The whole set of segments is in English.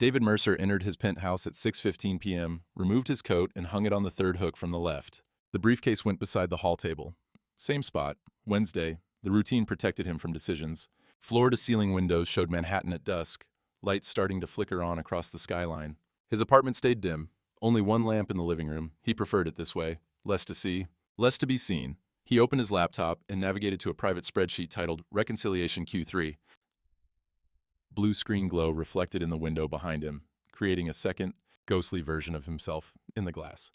David Mercer entered his penthouse at 6:15 p.m., removed his coat, and hung it on the third hook from the left. The briefcase went beside the hall table. Same spot. Wednesday. The routine protected him from decisions. Floor-to-ceiling windows showed Manhattan at dusk, lights starting to flicker on across the skyline. His apartment stayed dim. Only one lamp in the living room. He preferred it this way. Less to see, less to be seen. He opened his laptop and navigated to a private spreadsheet titled Reconciliation Q3. Blue screen glow reflected in the window behind him, creating a second, ghostly version of himself in the glass.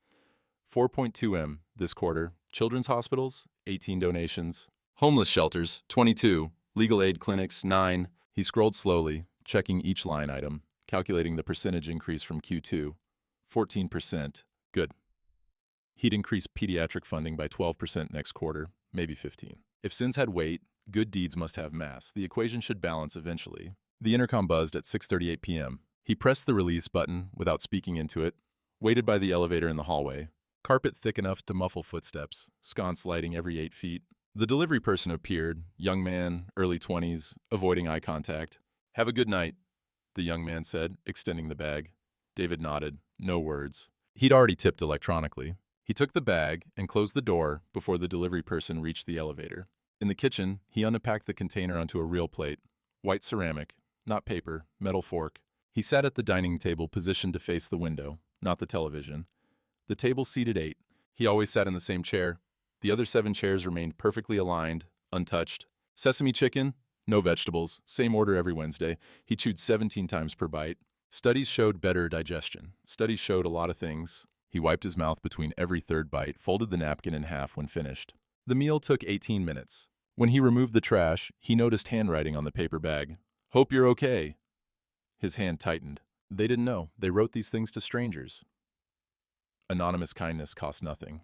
4.2M this quarter. Children's hospitals, 18 donations. Homeless shelters, 22. Legal aid clinics, 9. He scrolled slowly, checking each line item, calculating the percentage increase from Q2. 14%. Good. He'd increase pediatric funding by 12% next quarter, maybe 15. If sins had weight, good deeds must have mass. The equation should balance eventually. The intercom buzzed at 6:38 p.m. He pressed the release button without speaking into it, waited by the elevator in the hallway. Carpet thick enough to muffle footsteps, sconce lighting every 8 feet. The delivery person appeared, young man, early 20s, avoiding eye contact. "Have a good night," the young man said, extending the bag. David nodded, no words. He'd already tipped electronically. He took the bag and closed the door before the delivery person reached the elevator. In the kitchen, he unpacked the container onto a real plate. White ceramic, not paper, metal fork. He sat at the dining table positioned to face the window, not the television. The table seated 8. He always sat in the same chair. The other 7 chairs remained perfectly aligned, untouched. Sesame chicken, no vegetables, same order every Wednesday. He chewed 17 times per bite. Studies showed better digestion. Studies showed a lot of things. He wiped his mouth between every third bite, folded the napkin in half when finished. The meal took 18 minutes. When he removed the trash, he noticed handwriting on the paper bag. "Hope you're okay." His hand tightened. They didn't know. They wrote these things to strangers. Anonymous kindness cost nothing.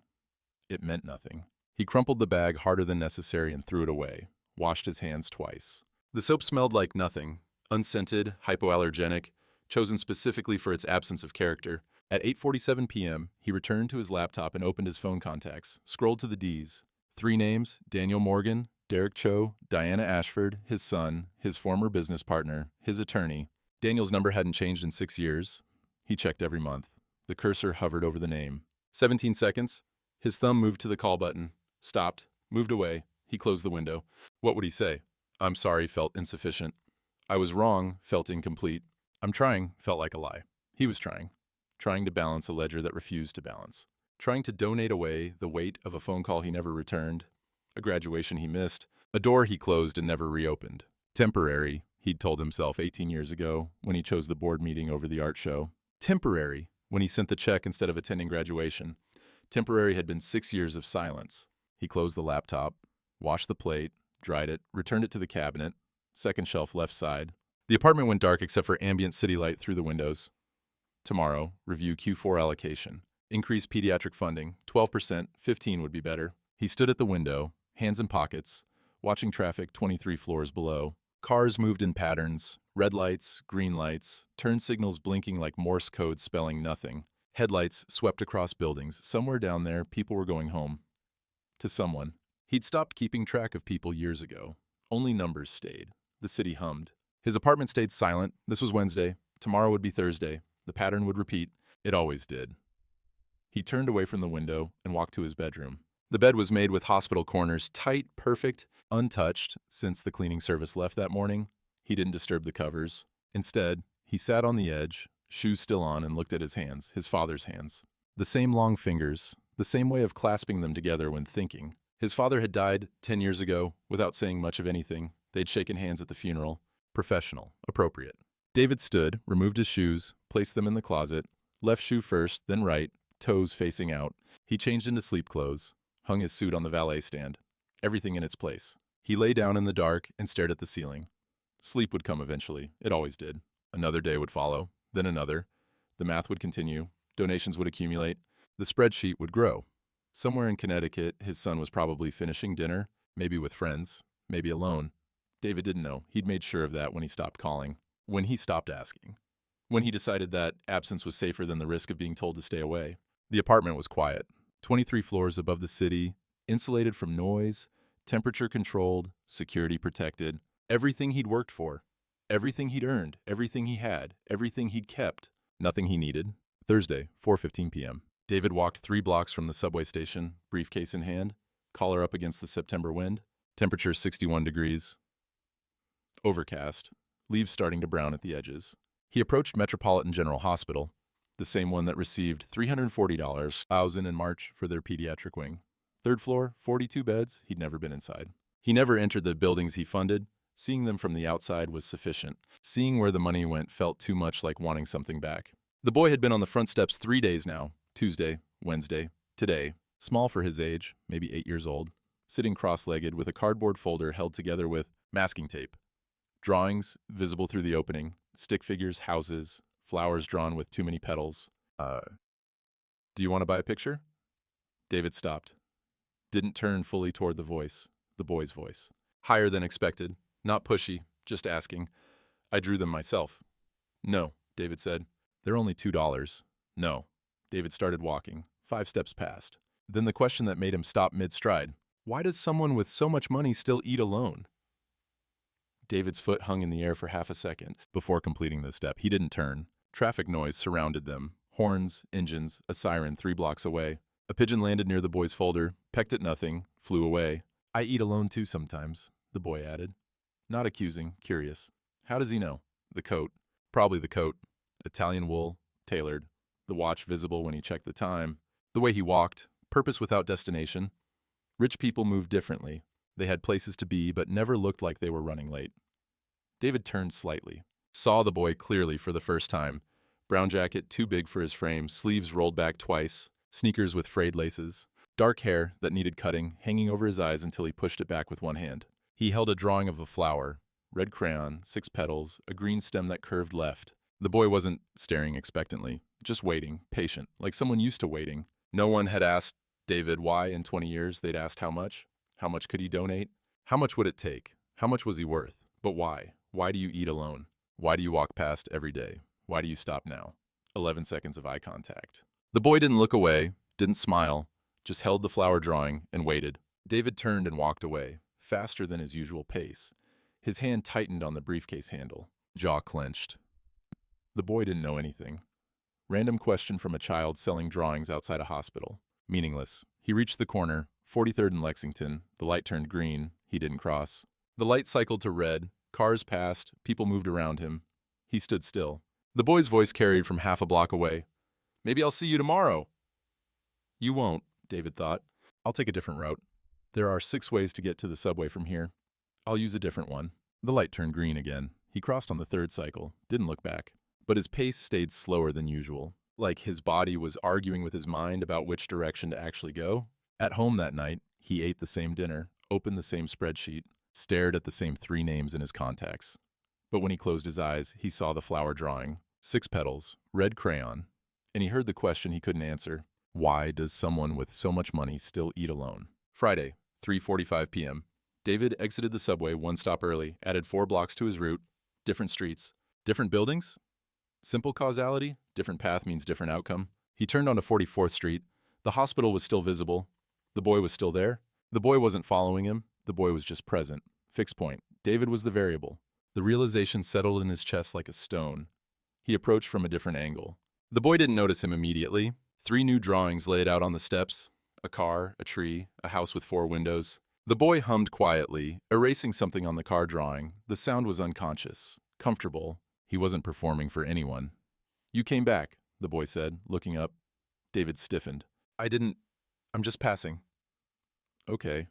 It meant nothing. He crumpled the bag harder than necessary and threw it away. Washed his hands twice. The soap smelled like nothing. Unscented, hypoallergenic, chosen specifically for its absence of character. At 8:47 p.m., he returned to his laptop and opened his phone contacts, scrolled to the Ds. 3 names: Daniel Morgan, Derek Cho, Diana Ashford, his son, his former business partner, his attorney. Daniel's number hadn't changed in 6 years. He checked every month. The cursor hovered over the name. 17 seconds. His thumb moved to the call button. Stopped. Moved away. He closed the window. What would he say? "I'm sorry" felt insufficient. "I was wrong" felt incomplete. "I'm trying" felt like a lie. He was trying. Trying to balance a ledger that refused to balance. Trying to donate away the weight of a phone call he never returned. A graduation he missed. A door he closed and never reopened. Temporary, he'd told himself 18 years ago when he chose the board meeting over the art show. Temporary, when he sent the check instead of attending graduation. Temporary had been 6 years of silence. He closed the laptop, washed the plate, dried it, returned it to the cabinet, second shelf left side. The apartment went dark except for ambient city light through the windows. Tomorrow, review Q4 allocation. Increase pediatric funding, 12%, 15 would be better. He stood at the window, hands in pockets, watching traffic 23 floors below. Cars moved in patterns, red lights, green lights, turn signals blinking like Morse code spelling nothing. Headlights swept across buildings. Somewhere down there, people were going home. To someone. He'd stopped keeping track of people years ago. Only numbers stayed. The city hummed. His apartment stayed silent. This was Wednesday. Tomorrow would be Thursday. The pattern would repeat. It always did. He turned away from the window and walked to his bedroom. The bed was made with hospital corners, tight, perfect, untouched since the cleaning service left that morning. He didn't disturb the covers. Instead, he sat on the edge, shoes still on, and looked at his hands, his father's hands. The same long fingers, the same way of clasping them together when thinking. His father had died 10 years ago without saying much of anything. They'd shaken hands at the funeral. Professional, appropriate. David stood, removed his shoes, placed them in the closet, left shoe first, then right, toes facing out. He changed into sleep clothes, hung his suit on the valet stand. Everything in its place. He lay down in the dark and stared at the ceiling. Sleep would come eventually. It always did. Another day would follow, then another. The math would continue. Donations would accumulate. The spreadsheet would grow. Somewhere in Connecticut, his son was probably finishing dinner, maybe with friends, maybe alone. David didn't know. He'd made sure of that when he stopped calling, when he stopped asking, when he decided that absence was safer than the risk of being told to stay away. The apartment was quiet. 23 floors above the city, insulated from noise, temperature controlled, security protected. Everything he'd worked for. Everything he'd earned, everything he had, everything he'd kept, nothing he needed. Thursday, 4:15 p.m. David walked 3 blocks from the subway station, briefcase in hand, collar up against the September wind. Temperature 61 degrees. Overcast. Leaves starting to brown at the edges. He approached Metropolitan General Hospital, the same one that received $340,000 in March for their pediatric wing. 3rd floor, 42 beds, he'd never been inside. He never entered the buildings he funded. Seeing them from the outside was sufficient. Seeing where the money went felt too much like wanting something back. The boy had been on the front steps 3 days now, Tuesday, Wednesday, today, small for his age, maybe 8 years old, sitting cross-legged with a cardboard folder held together with masking tape. Drawings visible through the opening, stick figures, houses, flowers drawn with too many petals. Do you want to buy a picture? David stopped. Didn't turn fully toward the boy's voice. Higher than expected, not pushy, just asking. I drew them myself. No, David said. They're only $2. No. David started walking. 5 steps passed. Then the question that made him stop mid-stride. Why does someone with so much money still eat alone? David's foot hung in the air for half a second before completing the step. He didn't turn. Traffic noise surrounded them. Horns, engines, a siren 3 blocks away. A pigeon landed near the boy's folder, pecked at nothing, flew away. I eat alone too sometimes, the boy added. Not accusing, curious. How does he know? The coat. Probably the coat. Italian wool, tailored. The watch visible when he checked the time. The way he walked, purpose without destination. Rich people moved differently. They had places to be, but never looked like they were running late. David turned slightly. Saw the boy clearly for the first time. Brown jacket too big for his frame, sleeves rolled back twice, sneakers with frayed laces. Dark hair that needed cutting, hanging over his eyes until he pushed it back with one hand. He held a drawing of a flower, red crayon, 6 petals, a green stem that curved left. The boy wasn't staring expectantly, just waiting, patient, like someone used to waiting. No one had asked David why in 20 years. They'd asked how much. How much could he donate? How much would it take? How much was he worth? But why? Why do you eat alone? Why do you walk past every day? Why do you stop now? 11 seconds of eye contact. The boy didn't look away, didn't smile, just held the flower drawing and waited. David turned and walked away, faster than his usual pace. His hand tightened on the briefcase handle, jaw clenched. The boy didn't know anything. Random question from a child selling drawings outside a hospital. Meaningless. He reached the corner, 43rd and Lexington. The light turned green. He didn't cross. The light cycled to red. Cars passed. People moved around him. He stood still. The boy's voice carried from half a block away. Maybe I'll see you tomorrow. You won't, David thought. I'll take a different route. There are 6 ways to get to the subway from here. I'll use a different one. The light turned green again. He crossed on the 3rd cycle, didn't look back. But his pace stayed slower than usual, like his body was arguing with his mind about which direction to actually go. At home that night, he ate the same dinner, opened the same spreadsheet, stared at the same 3 names in his contacts. But when he closed his eyes, he saw the flower drawing, 6 petals, red crayon, and he heard the question he couldn't answer. Why does someone with so much money still eat alone? Friday, 3:45 p.m. David exited the subway 1 stop early, added 4 blocks to his route. Different streets. Different buildings? Simple causality, different path means different outcome. He turned onto 44th Street. The hospital was still visible. The boy was still there. The boy wasn't following him. The boy was just present. Fixed point. David was the variable. The realization settled in his chest like a stone. He approached from a different angle. The boy didn't notice him immediately. 3 new drawings laid out on the steps. A car, a tree, a house with 4 windows. The boy hummed quietly, erasing something on the car drawing. The sound was unconscious, comfortable. He wasn't performing for anyone. You came back, the boy said, looking up. David stiffened. I'm just passing. Okay.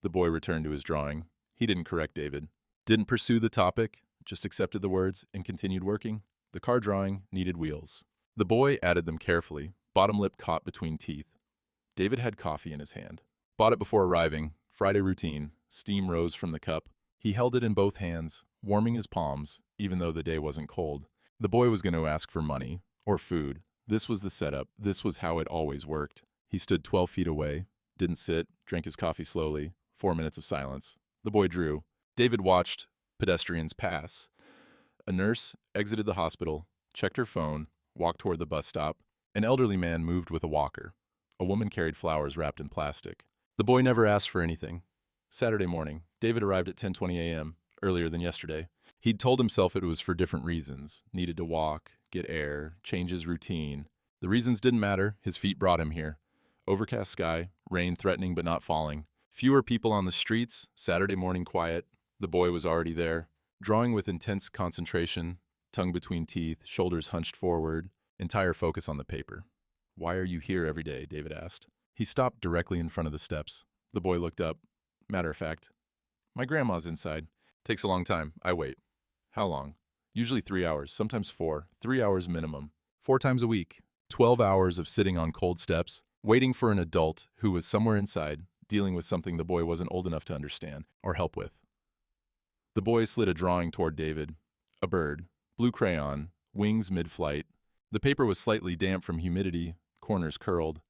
The boy returned to his drawing. He didn't correct David. Didn't pursue the topic, just accepted the words and continued working. The car drawing needed wheels. The boy added them carefully, bottom lip caught between teeth. David had coffee in his hand. Bought it before arriving. Friday routine. Steam rose from the cup. He held it in both hands, warming his palms, even though the day wasn't cold. The boy was going to ask for money, or food. This was the setup. This was how it always worked. He stood 12 feet away, didn't sit, drank his coffee slowly. 4 minutes of silence. The boy drew. David watched pedestrians pass. A nurse exited the hospital, checked her phone, walked toward the bus stop. An elderly man moved with a walker. A woman carried flowers wrapped in plastic. The boy never asked for anything. Saturday morning, David arrived at 10:20 a.m., earlier than yesterday. He'd told himself it was for different reasons. Needed to walk, get air, change his routine. The reasons didn't matter. His feet brought him here. Overcast sky, rain threatening but not falling. Fewer people on the streets, Saturday morning quiet. The boy was already there, drawing with intense concentration, tongue between teeth, shoulders hunched forward, entire focus on the paper. "Why are you here every day?" David asked. He stopped directly in front of the steps. The boy looked up. "Matter of fact, my grandma's inside. Takes a long time. I wait." "How long?" "Usually 3 hours, sometimes 4. 3 hours minimum. 4 times a week. 12 hours of sitting on cold steps, waiting for an adult who was somewhere inside, dealing with something the boy wasn't old enough to understand or help with." The boy slid a drawing toward David. A bird, blue crayon, wings mid-flight. The paper was slightly damp from humidity, corners curled.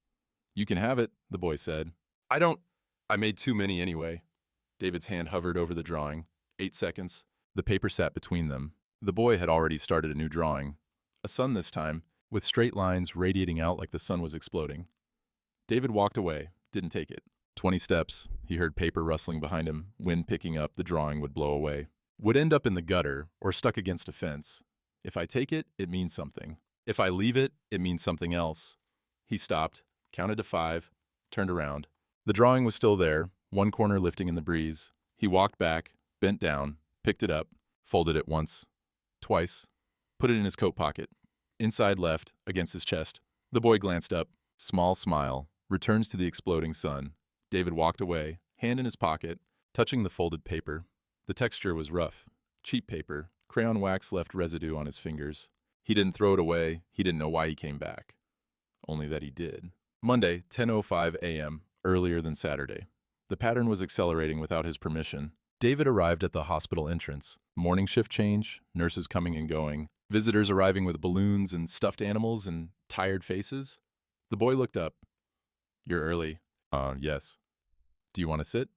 "You can have it," the boy said. I made too many anyway." David's hand hovered over the drawing. 8 seconds. The paper sat between them. The boy had already started a new drawing. A sun this time, with straight lines radiating out like the sun was exploding. David walked away, didn't take it. 20 steps. He heard paper rustling behind him. Wind picking up, the drawing would blow away. Would end up in the gutter or stuck against a fence. If I take it, it means something. If I leave it, it means something else. He stopped, counted to 5, turned around. The drawing was still there, one corner lifting in the breeze. He walked back, bent down, picked it up, folded it once, twice, put it in his coat pocket. Inside left, against his chest. The boy glanced up, small smile, returns to the exploding sun. David walked away, hand in his pocket, touching the folded paper. The texture was rough, cheap paper, crayon wax left residue on his fingers. He didn't throw it away, he didn't know why he came back. Only that he did. Monday, 10:05 a.m., earlier than Saturday. The pattern was accelerating without his permission. David arrived at the hospital entrance. Morning shift change, nurses coming and going, visitors arriving with balloons and stuffed animals and tired faces. The boy looked up. "You're early." Yes." "Do you want to sit?"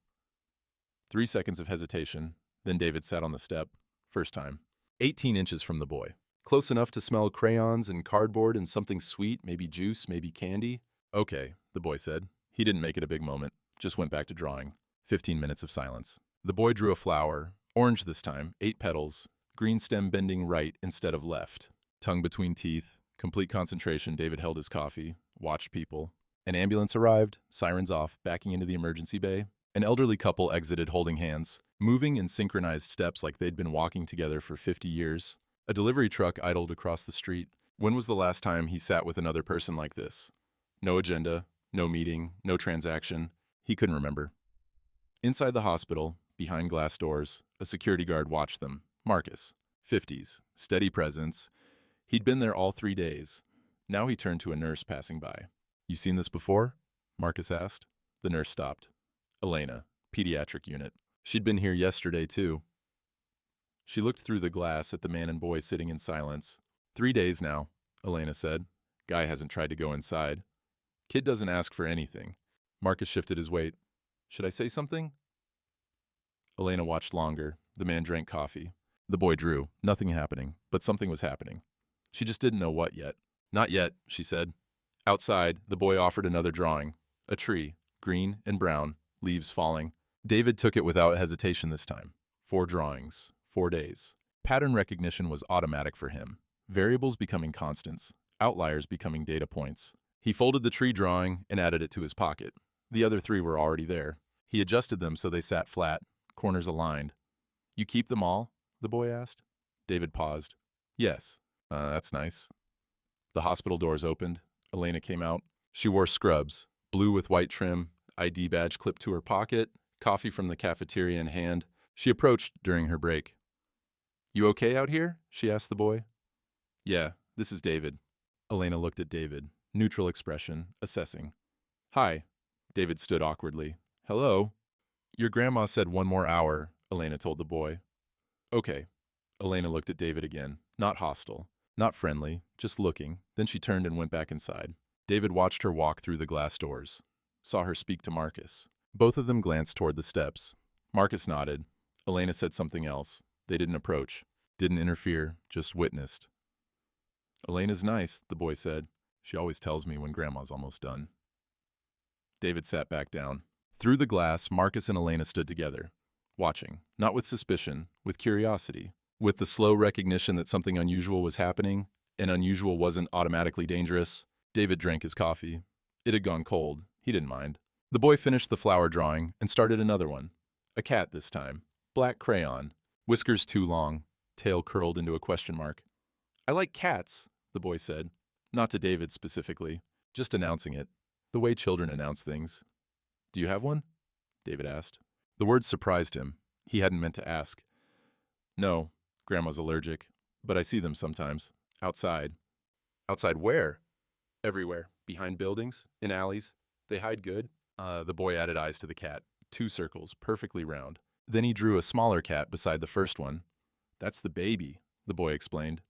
3 seconds of hesitation. Then David sat on the step. First time. 18 inches from the boy. Close enough to smell crayons and cardboard and something sweet, maybe juice, maybe candy. "Okay," the boy said. He didn't make it a big moment. Just went back to drawing. 15 minutes of silence. The boy drew a flower. Orange this time, 8 petals. Green stem bending right instead of left. Tongue between teeth. Complete concentration. David held his coffee. Watched people. An ambulance arrived. Sirens off. Backing into the emergency bay. An elderly couple exited holding hands. Moving in synchronized steps like they'd been walking together for 50 years. A delivery truck idled across the street. When was the last time he sat with another person like this? No agenda. No meeting. No transaction. He couldn't remember. Inside the hospital, behind glass doors, a security guard watched them. Marcus. 50s. Steady presence. He'd been there all 3 days. Now he turned to a nurse passing by. "You seen this before?" Marcus asked. The nurse stopped. "Elena, pediatric unit. She'd been here yesterday, too." She looked through the glass at the man and boy sitting in silence. 3 days now," Elena said. "Guy hasn't tried to go inside. Kid doesn't ask for anything." Marcus shifted his weight. "Should I say something?" Elena watched longer. The man drank coffee. The boy drew. Nothing happening, but something was happening. She just didn't know what yet. "Not yet," she said. Outside, the boy offered another drawing. A tree, green and brown, leaves falling. David took it without hesitation this time. 4 drawings, 4 days. Pattern recognition was automatic for him. Variables becoming constants, outliers becoming data points. He folded the tree drawing and added it to his pocket. The other 3 were already there. He adjusted them so they sat flat, corners aligned. "You keep them all?" the boy asked. David paused. "Yes. That's nice." The hospital doors opened. Elena came out. She wore scrubs, blue with white trim, ID badge clipped to her pocket, coffee from the cafeteria in hand. She approached during her break. "You okay out here?" she asked the boy. "Yeah, this is David." Elena looked at David, neutral expression, assessing. "Hi." David stood awkwardly. "Hello." "Your grandma said 1 more hour," Elena told the boy. "Okay." Elena looked at David again, not hostile, not friendly, just looking. Then she turned and went back inside. David watched her walk through the glass doors, saw her speak to Marcus. Both of them glanced toward the steps. Marcus nodded. Elena said something else. They didn't approach, didn't interfere, just witnessed. "Elena's nice," the boy said. "She always tells me when Grandma's almost done." David sat back down. Through the glass, Marcus and Elena stood together, watching, not with suspicion, with curiosity. With the slow recognition that something unusual was happening, and unusual wasn't automatically dangerous, David drank his coffee. It had gone cold. He didn't mind. The boy finished the flower drawing and started another one. A cat this time. Black crayon. Whiskers too long. Tail curled into a question mark. "I like cats," the boy said. Not to David specifically, just announcing it. The way children announce things. "Do you have one?" David asked. The words surprised him. He hadn't meant to ask. "No, Grandma's allergic, but I see them sometimes. Outside." "Outside where?" "Everywhere. Behind buildings, in alleys. They hide good." The boy added eyes to the cat. 2 circles, perfectly round. Then he drew a smaller cat beside the first one. "That's the baby," the boy explained.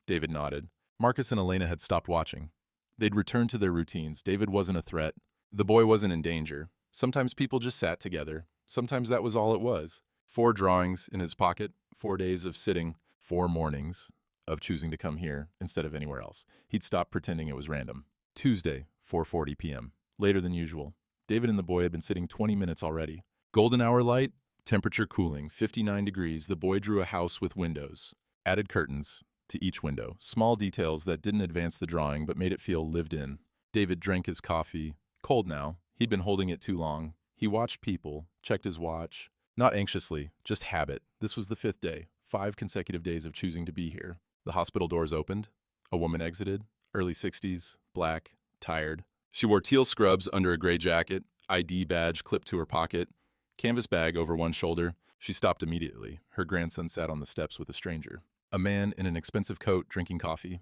David nodded. Marcus and Elena had stopped watching. They'd returned to their routines. David wasn't a threat. The boy wasn't in danger. Sometimes people just sat together. Sometimes that was all it was. 4 drawings in his pocket, 4 days of sitting, 4 mornings of choosing to come here instead of anywhere else. He'd stopped pretending it was random. Tuesday, 4:40 p.m. Later than usual. David and the boy had been sitting 20 minutes already. Golden hour light, temperature cooling, 59 degrees. The boy drew a house with windows. Added curtains to each window. Small details that didn't advance the drawing but made it feel lived in. David drank his coffee. Cold now. He'd been holding it too long. He watched people, checked his watch. Not anxiously, just habit. This was the 5th day. 5 consecutive days of choosing to be here. The hospital doors opened. A woman exited. Early 60s, black, tired. She wore teal scrubs under a gray jacket, ID badge clipped to her pocket, canvas bag over one shoulder. She stopped immediately. Her grandson sat on the steps with a stranger. A man in an expensive coat drinking coffee.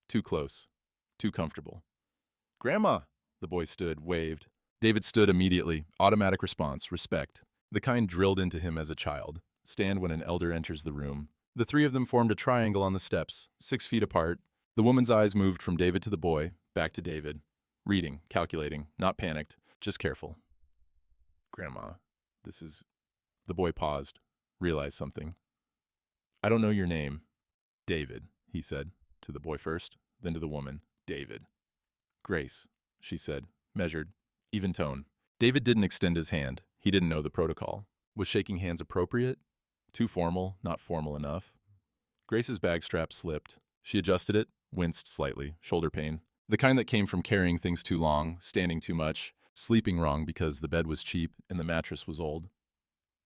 Too close. Too comfortable. "Grandma!" The boy stood, waved. David stood immediately. Automatic response, respect. The kind drilled into him as a child. Stand when an elder enters the room. The 3 of them formed a triangle on the steps, 6 feet apart. The woman's eyes moved from David to the boy, back to David. Reading, calculating, not panicked, just careful. "Grandma, this is..." The boy paused, realized something. "I don't know your name." "David," he said, to the boy first, then to the woman. "David." "Grace," she said, measured, even tone. David didn't extend his hand. He didn't know the protocol. Was shaking hands appropriate? Too formal, not formal enough? Grace's bag strap slipped. She adjusted it, winced slightly, shoulder pain. The kind that came from carrying things too long, standing too much, sleeping wrong because the bed was cheap and the mattress was old.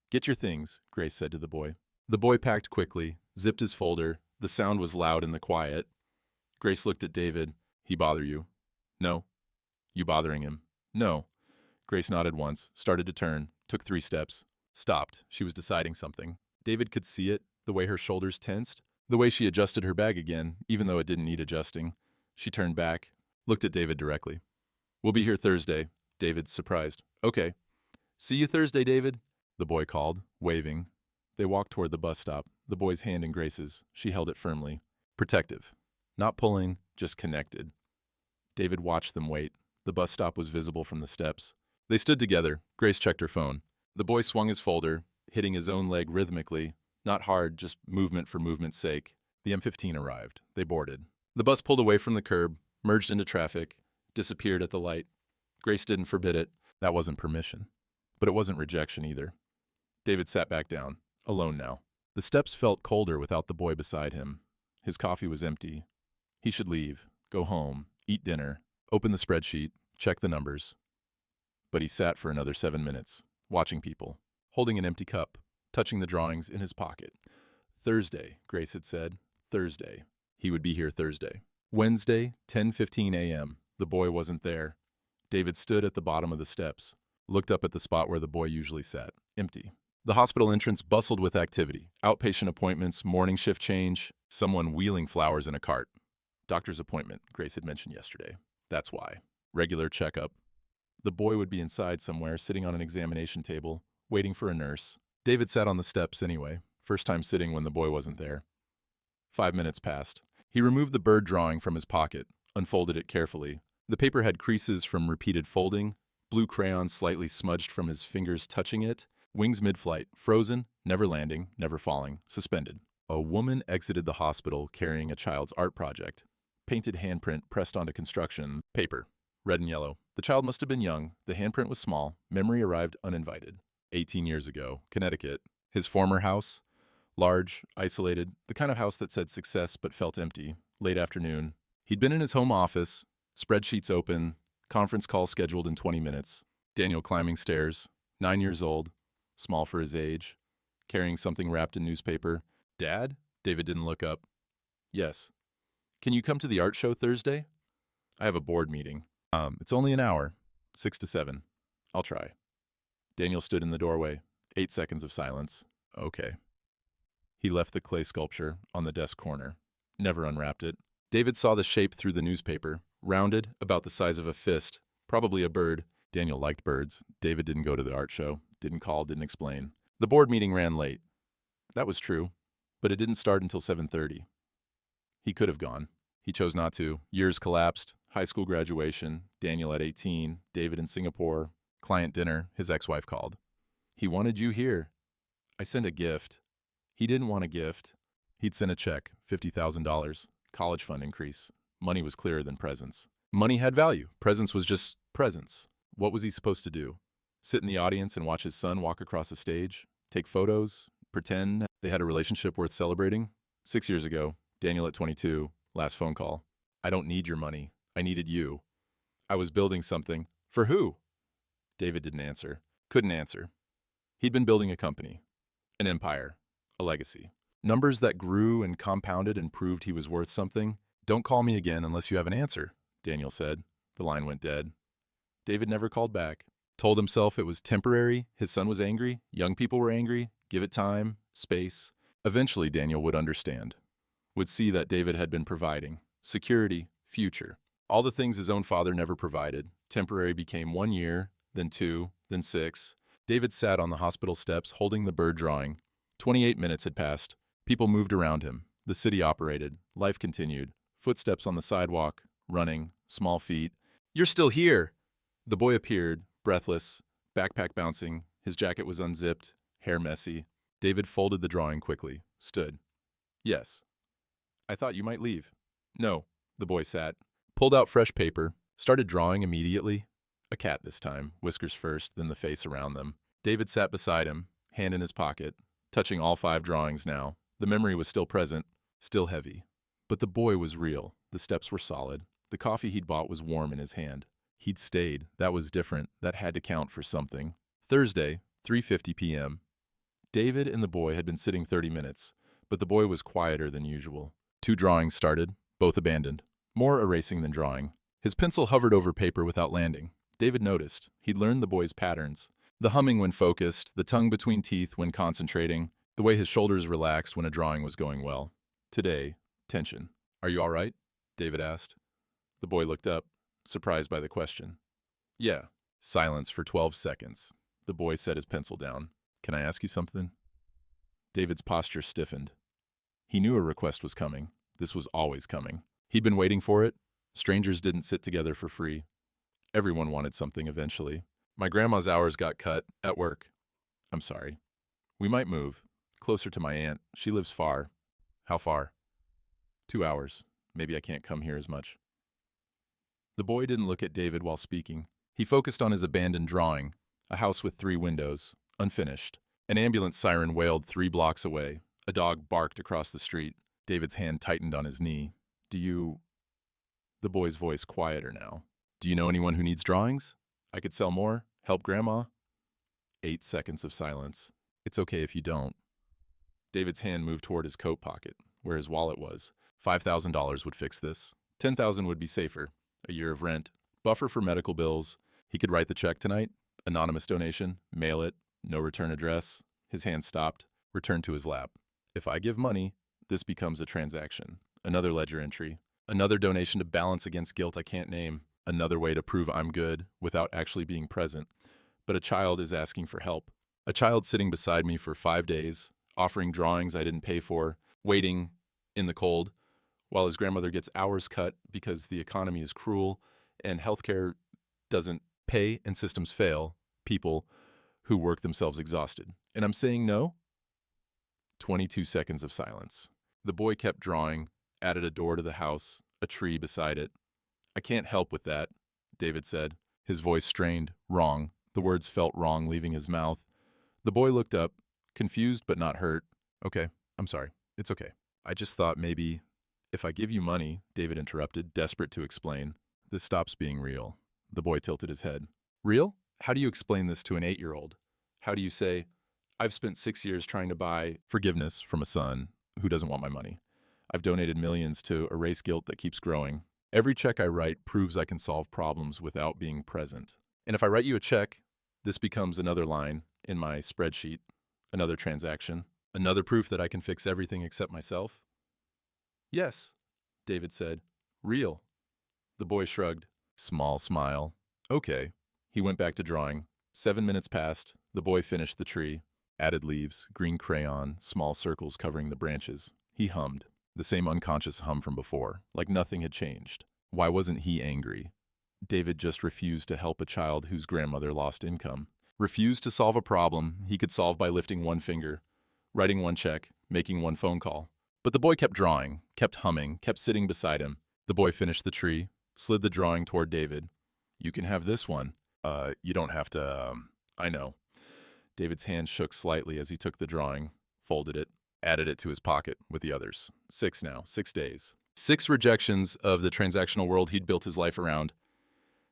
"Get your things," Grace said to the boy. The boy packed quickly, zipped his folder. The sound was loud in the quiet. Grace looked at David. "He bother you?" "No." "You bothering him?" "No." Grace nodded once, started to turn, took 3 steps. Stopped. She was deciding something. David could see it, the way her shoulders tensed, the way she adjusted her bag again, even though it didn't need adjusting. She turned back, looked at David directly. "We'll be here Thursday." David, surprised. "Okay." "See you Thursday, David," the boy called, waving. They walked toward the bus stop, the boy's hand in Grace's. She held it firmly. Protective. Not pulling, just connected. David watched them wait. The bus stop was visible from the steps. They stood together. Grace checked her phone. The boy swung his folder, hitting his own leg rhythmically. Not hard, just movement for movement's sake. The M15 arrived. They boarded. The bus pulled away from the curb, merged into traffic, disappeared at the light. Grace didn't forbid it. That wasn't permission. But it wasn't rejection either. David sat back down, alone now. The steps felt colder without the boy beside him. His coffee was empty. He should leave, go home, eat dinner, open the spreadsheet, check the numbers. But he sat for another 7 minutes, watching people, holding an empty cup, touching the drawings in his pocket. Thursday, Grace had said. Thursday. He would be here Thursday. Wednesday, 10:15 a.m. The boy wasn't there. David stood at the bottom of the steps, looked up at the spot where the boy usually sat. Empty. The hospital entrance bustled with activity. Outpatient appointments, morning shift change, someone wheeling flowers in a cart. Doctor's appointment, Grace had mentioned yesterday. That's why. Regular checkup. The boy would be inside somewhere, sitting on an examination table, waiting for a nurse. David sat on the steps anyway, first time sitting when the boy wasn't there. 5 minutes passed. He removed the bird drawing from his pocket, unfolded it carefully. The paper had creases from repeated folding, blue crayon slightly smudged from his fingers touching it, wings mid-flight, frozen, never landing, never falling, suspended. A woman exited the hospital carrying a child's art project. Painted handprint pressed onto construction paper, red and yellow. The child must have been young. The handprint was small. Memory arrived uninvited. 18 years ago, Connecticut. His former house. Large, isolated, the kind of house that said success but felt empty. Late afternoon. He'd been in his home office, spreadsheets open, conference call scheduled in 20 minutes. Daniel climbing stairs, 9 years old, small for his age, carrying something wrapped in newspaper. Dad? David didn't look up. Yes. Can you come to the art show Thursday? I have a board meeting. It's only an hour, 6 to 7. I'll try. Daniel stood in the doorway. 8 seconds of silence. Okay. He left the clay sculpture on the desk corner. Never unwrapped it. David saw the shape through the newspaper. Rounded, about the size of a fist. Probably a bird. Daniel liked birds. David didn't go to the art show. Didn't call, didn't explain. The board meeting ran late. That was true. But it didn't start until 7:30. He could have gone. He chose not to. Years collapsed. High school graduation. Daniel at 18. David in Singapore. Client dinner. His ex-wife called. He wanted you here. I sent a gift. He didn't want a gift. He'd sent a check, $50,000. College fund increase. Money was clearer than presents. Money had value. Presents was just presents. What was he supposed to do? Sit in the audience and watch his son walk across a stage? Take photos? Pretend they had a relationship worth celebrating? 6 years ago, Daniel at 22, last phone call. I don't need your money. I needed you. I was building something. For who? David didn't answer. Couldn't answer. He'd been building a company. An empire. A legacy. Numbers that grew and compounded and proved he was worth something. Don't call me again unless you have an answer, Daniel said. The line went dead. David never called back. Told himself it was temporary. His son was angry. Young people were angry. Give it time, space. Eventually, Daniel would understand. Would see that David had been providing. Security, future. All the things his own father never provided. Temporary became 1 year, then 2, then 6. David sat on the hospital steps holding the bird drawing. 28 minutes had passed. People moved around him. The city operated. Life continued. Footsteps on the sidewalk. Running. Small feet. You're still here! The boy appeared, breathless, backpack bouncing. His jacket was unzipped, hair messy. David folded the drawing quickly. Stood. Yes. I thought you might leave. No. The boy sat. Pulled out fresh paper. Started drawing immediately. A cat this time. Whiskers first, then the face around them. David sat beside him, hand in his pocket. Touching all 5 drawings now. The memory was still present, still heavy. But the boy was real. The steps were solid. The coffee he'd bought was warm in his hand. He'd stayed. That was different. That had to count for something. Thursday, 3:50 p.m. David and the boy had been sitting 30 minutes, but the boy was quieter than usual. 2 drawings started, both abandoned. More erasing than drawing. His pencil hovered over paper without landing. David noticed. He'd learned the boy's patterns. The humming when focused, the tongue between teeth when concentrating, the way his shoulders relaxed when a drawing was going well. Today, tension. Are you all right? David asked. The boy looked up, surprised by the question. Yeah. Silence for 12 seconds. The boy set his pencil down. Can I ask you something? David's posture stiffened. He knew a request was coming. This was always coming. He'd been waiting for it. Strangers didn't sit together for free. Everyone wanted something eventually. My grandma's hours got cut at work. I'm sorry. We might move. Closer to my aunt. She lives far. How far? 2 hours. Maybe I can't come here as much. The boy didn't look at David while speaking. He focused on his abandoned drawing. A house with 3 windows. Unfinished. An ambulance siren wailed 3 blocks away. A dog barked across the street. David's hand tightened on his knee. Do you... The boy's voice quieter now. Do you know anyone who needs drawings? I could sell more. Help Grandma? 8 seconds of silence. It's okay if you don't. David's hand moved toward his coat pocket, where his wallet was. $5,000 would fix this. $10,000 would be safer. A year of rent. Buffer for medical bills. He could write the check tonight. Anonymous donation. Mail it. No return address. His hand stopped. Returned to his lap. If I give money, this becomes a transaction. Another ledger entry. Another donation to balance against guilt I can't name. Another way to prove I'm good without actually being present. But a child is asking for help. A child sitting beside me for 5 days, offering drawings I didn't pay for, waiting in the cold, while his grandmother gets hours cut because the economy is cruel and healthcare doesn't pay and systems fail people who work themselves exhausted. And I'm saying no? 22 seconds of silence. The boy kept drawing, added a door to the house, a tree beside it. I can't help with that, David said. His voice strained. Wrong. The words felt wrong leaving his mouth. The boy looked up, confused but not hurt. Okay. I'm sorry. It's okay. I just thought maybe if I give you money, David interrupted, desperate to explain. This stops being real. The boy tilted his head. Real? How do you explain this to an 8-year-old? How do you say, I've spent 6 years trying to buy forgiveness from a son who doesn't want my money. I've donated millions to erase guilt that keeps growing. Every check I write proves I can solve problems without being present. And if I write you a check, this becomes another line in my spreadsheet, another transaction, another proof that I can fix everything except myself. Yes, David said. Real. The boy shrugged. Small smile. Okay. He went back to drawing. 7 minutes passed. The boy finished the tree. Added leaves, green crayon, small circles covering the branches. He hummed. The same unconscious hum from before, like nothing had changed. Why wasn't he angry? David just refused to help a child whose grandmother lost income. Refused to solve a problem he could solve by lifting one finger, writing one check, making one phone call. But the boy kept drawing, kept humming, kept sitting beside him. The boy finished the tree, slid the drawing toward David. You can have this one. You don't have to, I know. David's hand shook slightly as he took the drawing, folded it, added it to his pocket with the others. 6 now, 6 days. 6 rejections of the transactional world he'd built his life around.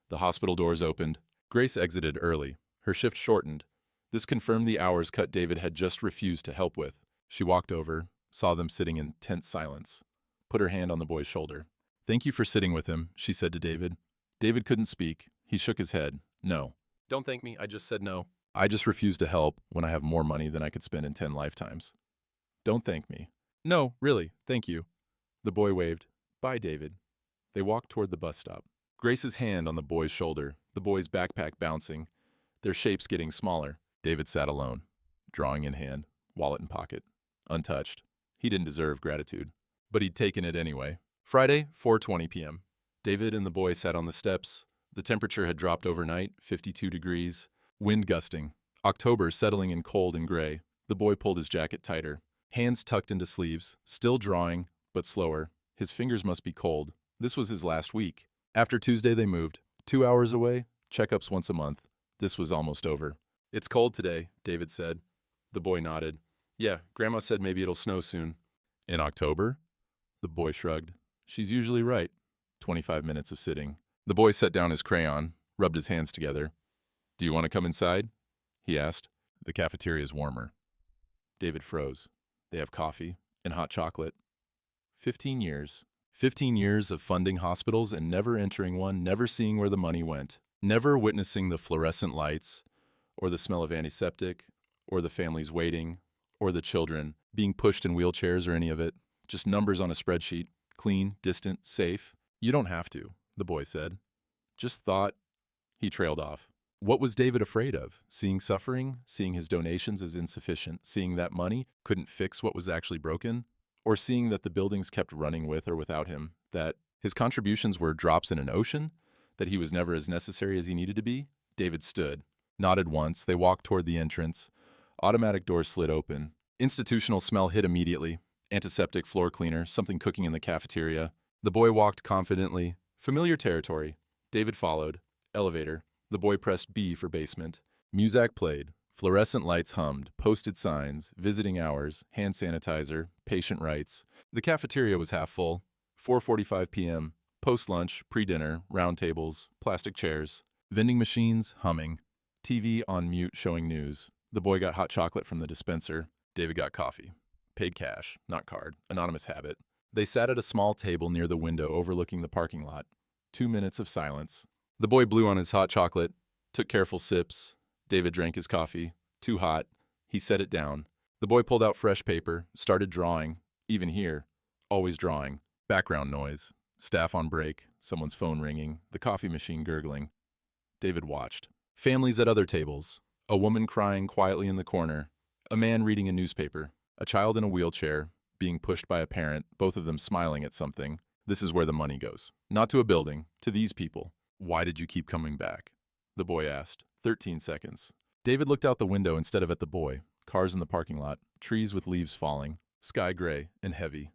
The hospital doors opened. Grace exited early. Her shift shortened. This confirmed the hours cut David had just refused to help with. She walked over, saw them sitting in tense silence, put her hand on the boy's shoulder. Thank you for sitting with him, she said to David. David couldn't speak. He shook his head. No. Don't thank me, I just said no. I just refuse to help when I have more money than I could spend in 10 lifetimes. Don't thank me. No, really, thank you. The boy waved. Bye, David. They walked toward the bus stop. Grace's hand on the boy's shoulder, the boy's backpack bouncing, their shapes getting smaller. David sat alone, drawing in hand, wallet in pocket, untouched. He didn't deserve gratitude, but he'd taken it anyway. Friday, 4:20 p.m. David and the boy sat on the steps. The temperature had dropped overnight, 52 degrees. Wind gusting. October settling in cold and gray. The boy pulled his jacket tighter. Hands tucked into sleeves, still drawing, but slower. His fingers must be cold. This was his last week. After Tuesday they moved. 2 hours away, checkups once a month. This was almost over. It's cold today, David said. The boy nodded. Yeah, Grandma said maybe it'll snow soon. In October? The boy shrugged. She's usually right. 25 minutes of sitting. The boy set down his crayon, rubbed his hands together. Do you want to come inside? He asked. The cafeteria's warmer. David froze. They have coffee and hot chocolate. 15 years. 15 years of funding hospitals and never entering one, never seeing where the money went. Never witnessing the fluorescent lights, or the smell of antiseptic, or the families waiting, or the children being pushed in wheelchairs or any of it. Just numbers on a spreadsheet. Clean, distant, safe. You don't have to, the boy said. Just thought. He trailed off. What was David afraid of? Seeing suffering? Seeing his donations as insufficient? Seeing that money couldn't fix what was actually broken? Or seeing that the buildings kept running with or without him? That his contributions were drops in an ocean? That he was never as necessary as he needed to be? David stood, nodded once. They walked toward the entrance. Automatic doors slid open. Institutional smell hit immediately. Antiseptic, floor cleaner, something cooking in the cafeteria. The boy walked confidently. Familiar territory. David followed. Elevator. The boy pressed B for basement. Muzak played. Fluorescent lights hummed. Posted signs. Visiting hours. Hand sanitizer. Patient rights. The cafeteria was half full. 4:45 p.m. Post-lunch, pre-dinner, round tables, plastic chairs. Vending machines, humming. TV on mute showing news. The boy got hot chocolate from the dispenser. David got coffee. Paid cash, not card. Anonymous habit. They sat at a small table near the window overlooking the parking lot. 2 minutes of silence. The boy blew on his hot chocolate, took careful sips. David drank his coffee. Too hot. He set it down. The boy pulled out fresh paper, started drawing. Even here. Always drawing. Background noise. Staff on break. Someone's phone ringing. The coffee machine gurgling. David watched. Families at other tables. A woman crying quietly in the corner. A man reading a newspaper. A child in a wheelchair, being pushed by a parent, both of them smiling at something. This is where the money goes. Not to a building, to these people. Why did you keep coming back? The boy asked. 13 seconds. David looked out the window instead of at the boy. Cars in the parking lot. Trees with leaves falling. Sky gray and heavy.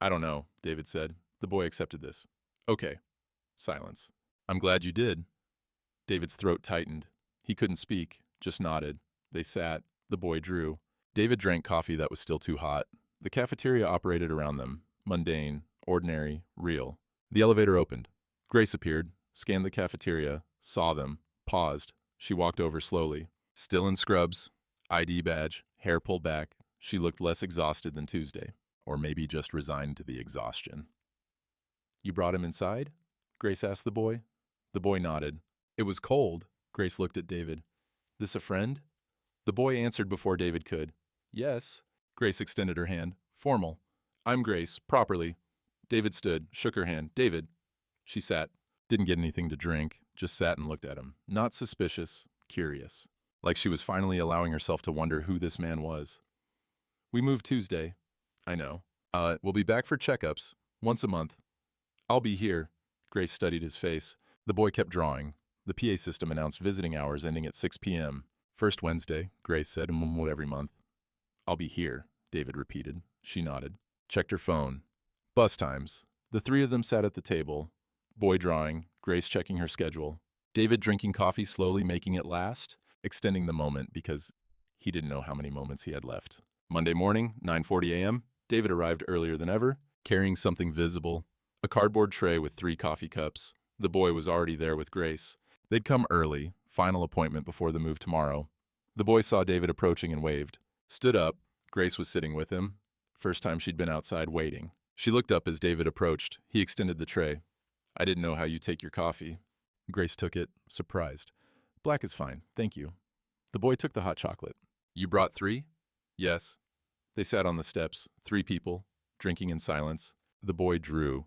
I don't know, David said. The boy accepted this. Okay. Silence. I'm glad you did. David's throat tightened. He couldn't speak, just nodded. They sat. The boy drew. David drank coffee that was still too hot. The cafeteria operated around them, mundane, ordinary, real. The elevator opened. Grace appeared, scanned the cafeteria, saw them, paused. She walked over slowly. Still in scrubs, ID badge, hair pulled back, she looked less exhausted than Tuesday. Or maybe just resigned to the exhaustion. "You brought him inside?" Grace asked the boy. The boy nodded. "It was cold." Grace looked at David. "This a friend?" The boy answered before David could. "Yes." Grace extended her hand. Formal. "I'm Grace, properly." David stood, shook her hand. "David." She sat. Didn't get anything to drink, just sat and looked at him. Not suspicious, curious. Like she was finally allowing herself to wonder who this man was. "We moved Tuesday." "I know. We'll be back for checkups. Once a month." "I'll be here." Grace studied his face. The boy kept drawing. The PA system announced visiting hours ending at 6 p.m. "First Wednesday," Grace said, "and every month." "I'll be here," David repeated. She nodded. Checked her phone. Bus times. The three of them sat at the table. Boy drawing, Grace checking her schedule. David drinking coffee slowly, making it last, extending the moment because he didn't know how many moments he had left. Monday morning, 9:40 a.m., David arrived earlier than ever, carrying something visible, a cardboard tray with 3 coffee cups. The boy was already there with Grace. They'd come early, final appointment before the move tomorrow. The boy saw David approaching and waved. Stood up. Grace was sitting with him. First time she'd been outside waiting. She looked up as David approached. He extended the tray. "I didn't know how you take your coffee." Grace took it, surprised. "Black is fine, thank you." The boy took the hot chocolate. "You brought 3? "Yes." They sat on the steps, 3 people, drinking in silence. The boy drew.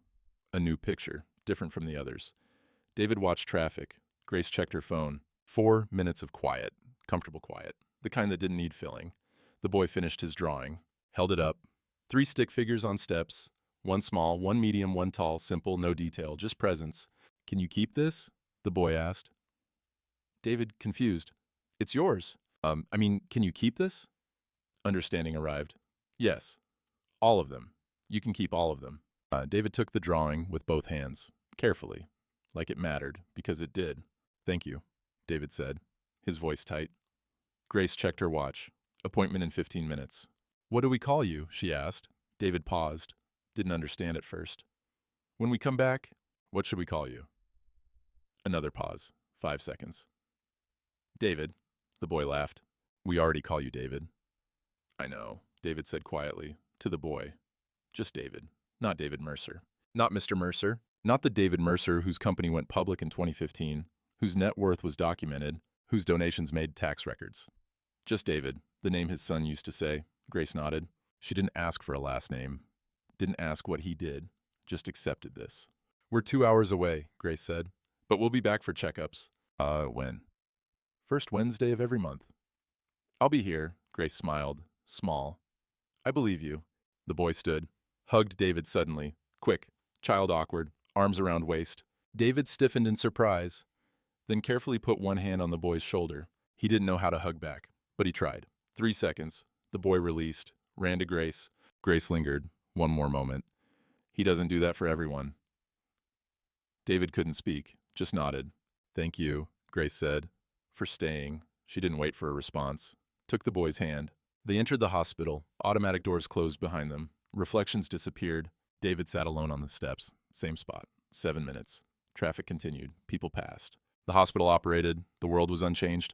A new picture, different from the others. David watched traffic. Grace checked her phone. 4 minutes of quiet, comfortable quiet, the kind that didn't need filling. The boy finished his drawing, held it up. 3 stick figures on steps, 1 small, 1 medium, 1 tall, simple, no detail, just presence. "Can you keep this?" the boy asked. David, confused. "It's yours. Can you keep this?" Understanding arrived. "Yes. All of them. You can keep all of them." David took the drawing with both hands, carefully, like it mattered, because it did. "Thank you," David said, his voice tight. Grace checked her watch. Appointment in 15 minutes. "What do we call you?" she asked. David paused. Didn't understand at first. "When we come back, what should we call you?" Another pause. 5 seconds. "David," the boy laughed. "We already call you David." "I know," David said quietly, to the boy. Just David, not David Mercer. Not Mr. Mercer, not the David Mercer whose company went public in 2015, whose net worth was documented, whose donations made tax records. Just David, the name his son used to say. Grace nodded. She didn't ask for a last name. Didn't ask what he did. Just accepted this. "We're 2 hours away," Grace said. "But we'll be back for checkups." When?" "First Wednesday of every month." "I'll be here," Grace smiled. Small. "I believe you." The boy stood. Hugged David suddenly. Quick. Child awkward. Arms around waist. David stiffened in surprise. Then carefully put one hand on the boy's shoulder. He didn't know how to hug back, but he tried. 3 seconds. The boy released. Ran to Grace. Grace lingered. 1 more moment. "He doesn't do that for everyone." David couldn't speak. Just nodded. "Thank you," Grace said. "For staying." She didn't wait for a response. Took the boy's hand. They entered the hospital. Automatic doors closed behind them. Reflections disappeared. David sat alone on the steps. Same spot. 7 minutes. Traffic continued. People passed. The hospital operated. The world was unchanged.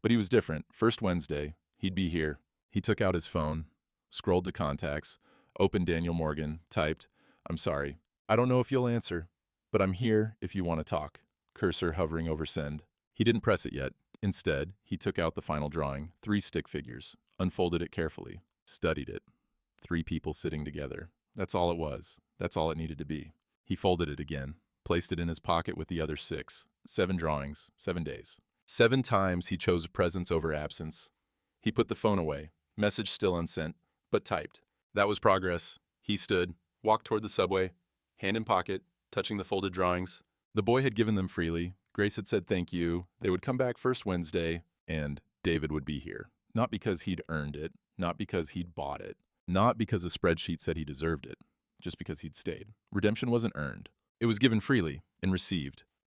But he was different. First Wednesday. He'd be here. He took out his phone. Scrolled to contacts. Opened Daniel Morgan. Typed, "I'm sorry. I don't know if you'll answer, but I'm here if you want to talk." Cursor hovering over send. He didn't press it yet. Instead, he took out the final drawing. 3 stick figures. Unfolded it carefully. Studied it. 3 people sitting together. That's all it was. That's all it needed to be. He folded it again. Placed it in his pocket with the other 6. 7 drawings. 7 days. 7 times he chose presence over absence. He put the phone away. Message still unsent, but typed. That was progress. He stood, walked toward the subway, hand in pocket, touching the folded drawings. The boy had given them freely. Grace had said thank you. They would come back first Wednesday, and David would be here. Not because he'd earned it, not because he'd bought it, not because a spreadsheet said he deserved it, just because he'd stayed. Redemption wasn't earned. It was given freely and received.